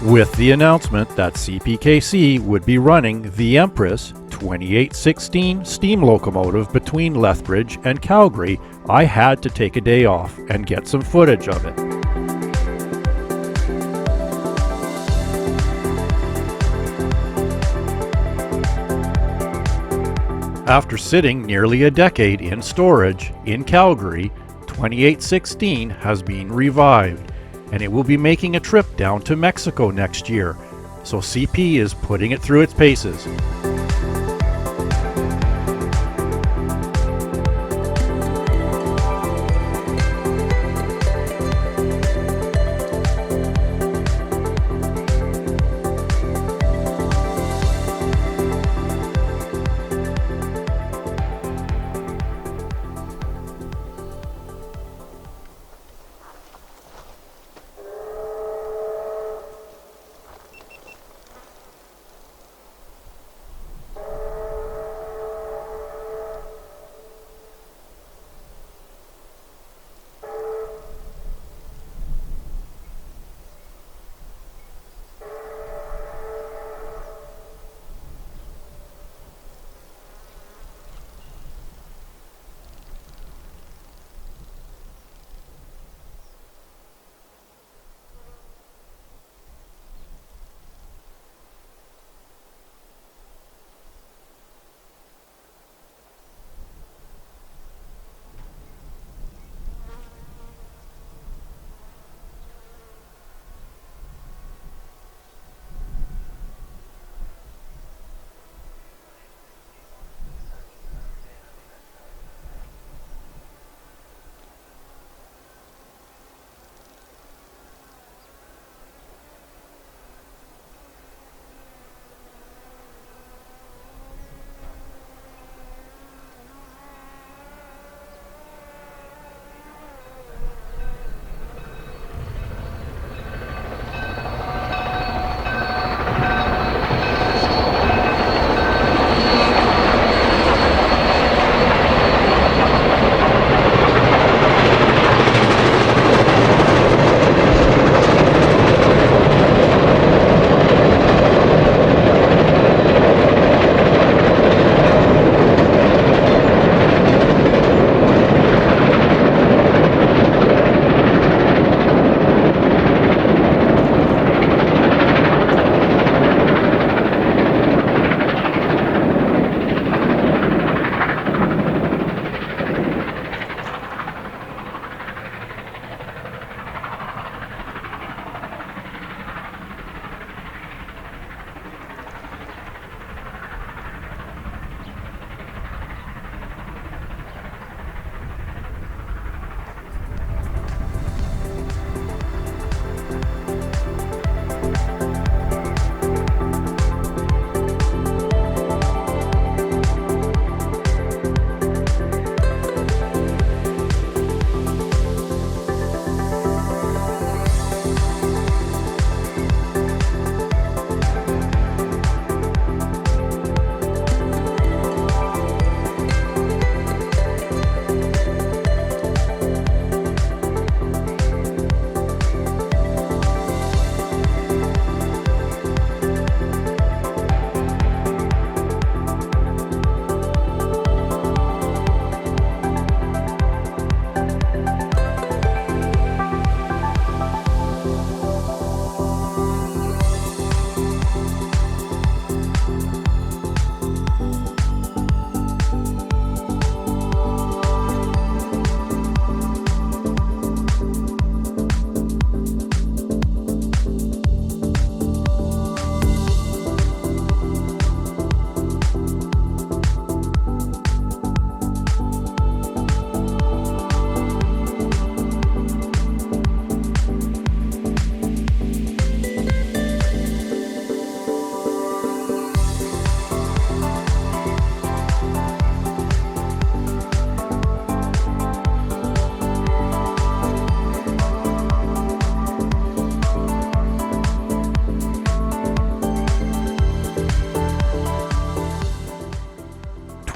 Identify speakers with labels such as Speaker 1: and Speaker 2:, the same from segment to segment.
Speaker 1: with the announcement that CPKC would be running the Empress 2816 steam locomotive between Lethbridge and Calgary, I had to take a day off and get some footage of it. After sitting nearly a decade in storage in Calgary, 2816 has been revived, and it will be making a trip down to Mexico next year, so CP is putting it through its paces.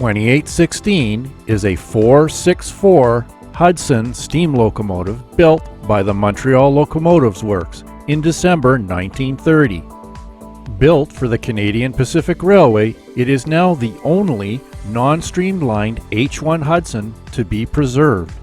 Speaker 1: "2816" is a 464 Hudson steam locomotive built by the Montreal Locomotives Works in December 1930. Built for the Canadian Pacific Railway, it is now the only non-streamlined H1 Hudson to be preserved.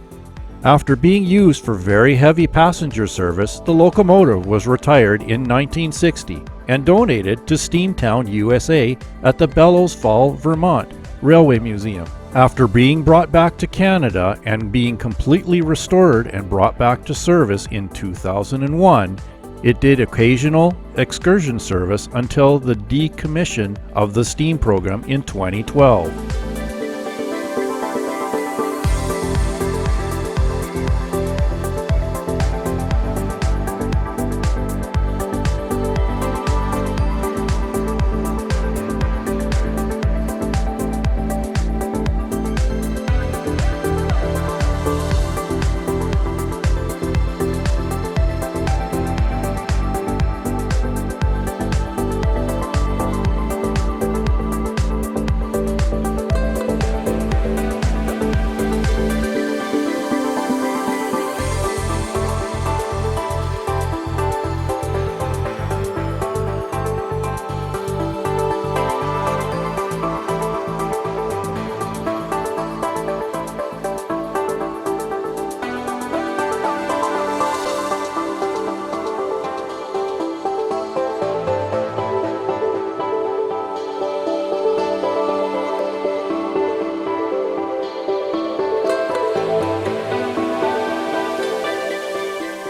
Speaker 1: After being used for very heavy passenger service, the locomotive was retired in 1960 and donated to Steamtown, USA at the Bellows Fall, Vermont Railway Museum. After being brought back to Canada and being completely restored and brought back to service in 2001, it did occasional excursion service until the decommission of the steam program in 2012.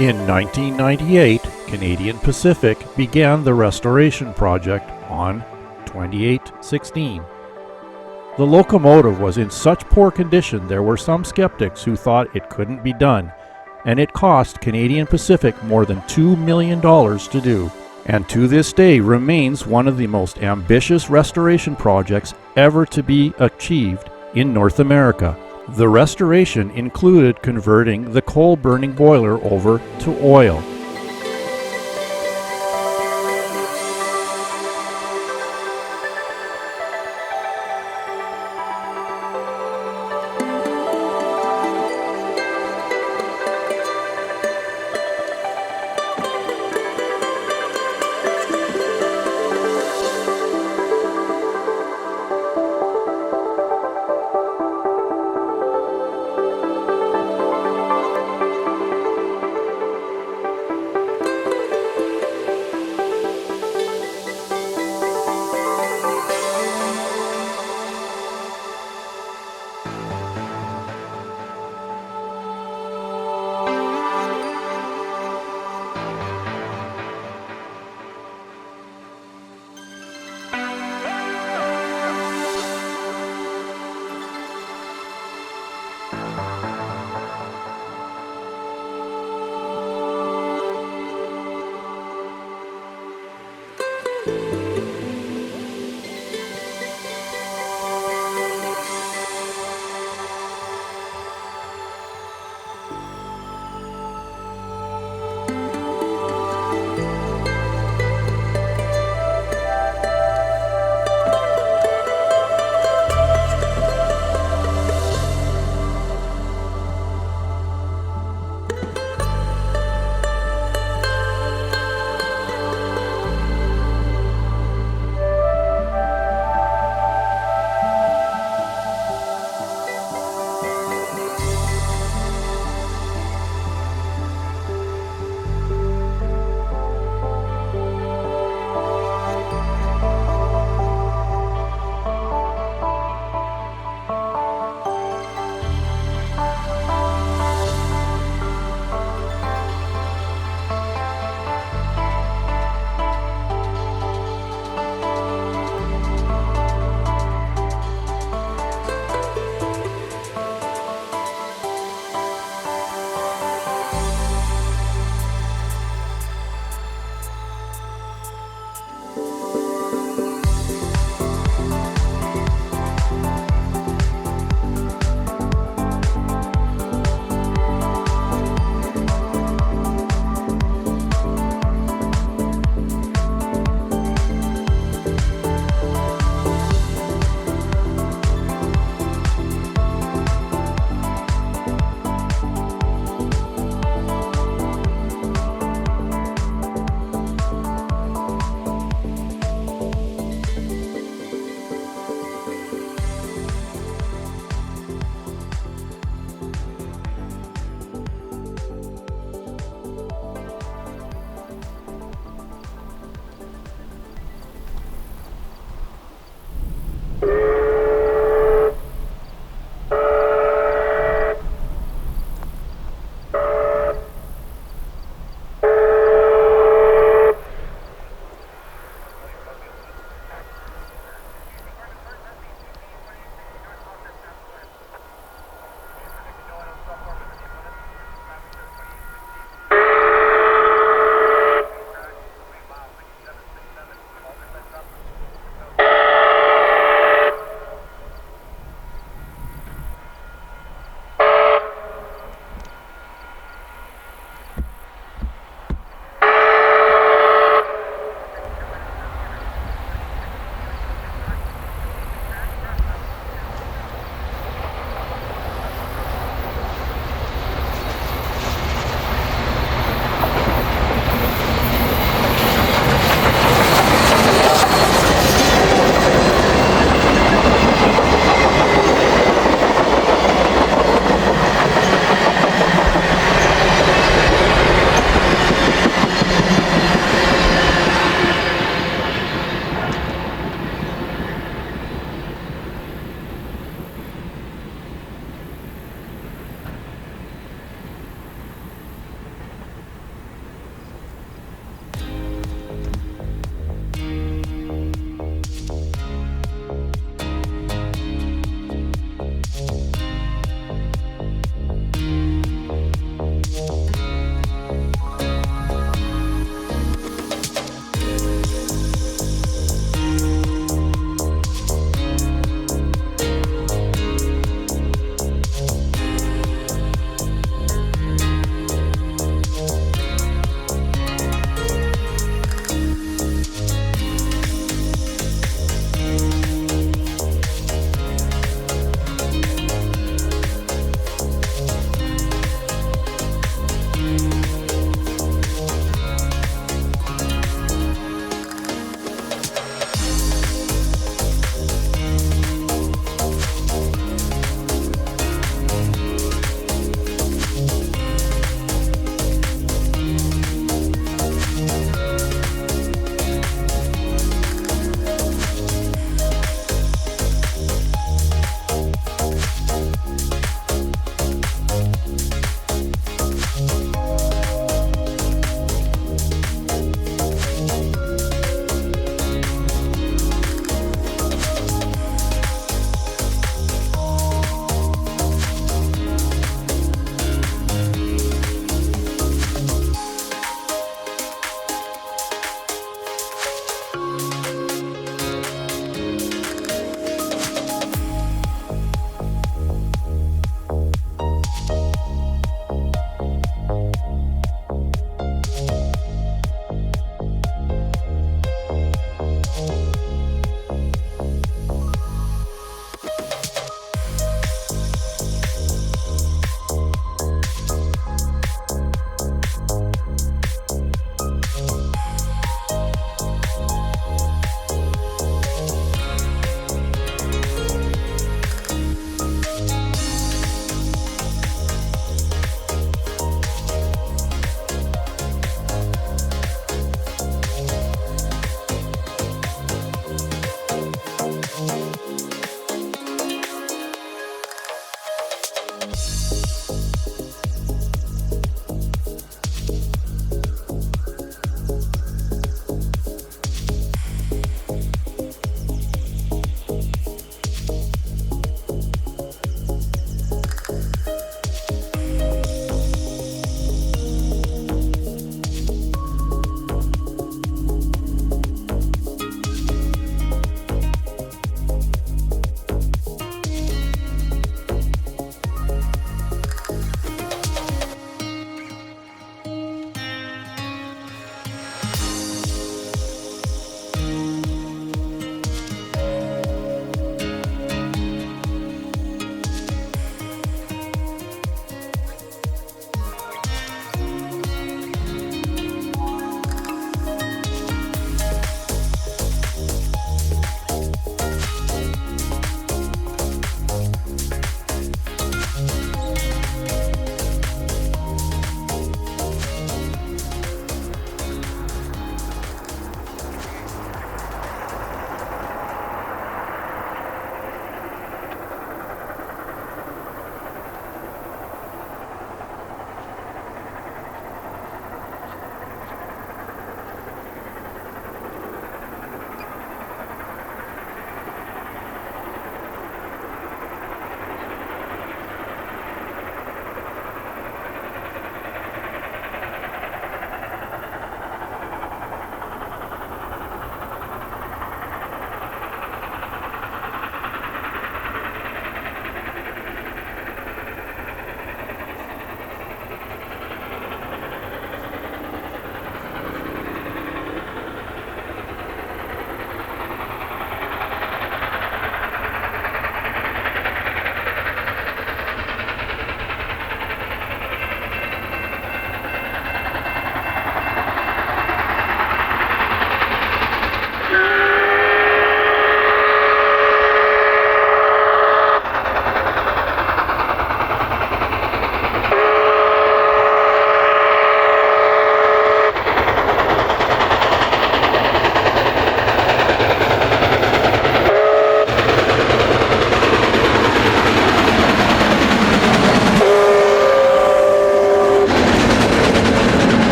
Speaker 1: In 1998, Canadian Pacific began the restoration project on 28/16. The locomotive was in such poor condition there were some skeptics who thought it couldn't be done, and it cost Canadian Pacific more than $2 million to do, and to this day remains one of the most ambitious restoration projects ever to be achieved in North America. The restoration included converting the coal-burning boiler over to oil.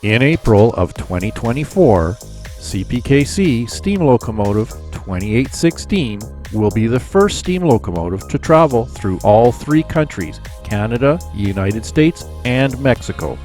Speaker 1: In April of 2024, CPKC steam locomotive 2816 will be the first steam locomotive to travel through all three countries, Canada, United States, and Mexico.